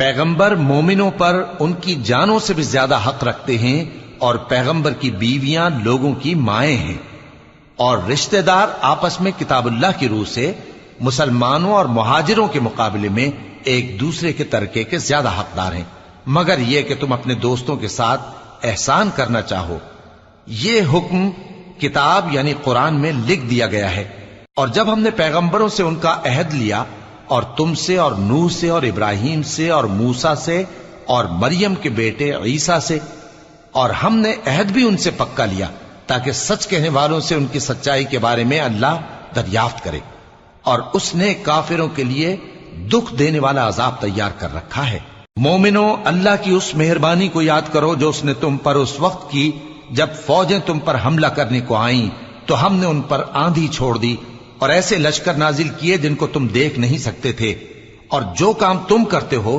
پیغمبر مومنوں پر ان کی جانوں سے بھی زیادہ حق رکھتے ہیں، اور پیغمبر کی بیویاں لوگوں کی مائیں ہیں، اور رشتہ دار آپس میں کتاب اللہ کی روح سے مسلمانوں اور مہاجروں کے مقابلے میں ایک دوسرے کے ترکے کے زیادہ حقدار ہیں، مگر یہ کہ تم اپنے دوستوں کے ساتھ احسان کرنا چاہو۔ یہ حکم کتاب یعنی قرآن میں لکھ دیا گیا ہے۔ اور جب ہم نے پیغمبروں سے ان کا عہد لیا، اور تم سے اور نوح سے اور ابراہیم سے اور موسیٰ سے اور مریم کے بیٹے عیسیٰ سے، اور ہم نے عہد بھی ان سے پکا لیا تاکہ سچ کہنے والوں سے ان کی سچائی کے بارے میں اللہ دریافت کرے، اور اس نے کافروں کے لیے دکھ دینے والا عذاب تیار کر رکھا ہے۔ مومنو، اللہ کی اس مہربانی کو یاد کرو جو اس نے تم پر اس وقت کی جب فوجیں تم پر حملہ کرنے کو آئیں تو ہم نے ان پر آندھی چھوڑ دی اور ایسے لشکر نازل کیے جن کو تم دیکھ نہیں سکتے تھے، اور جو کام تم کرتے ہو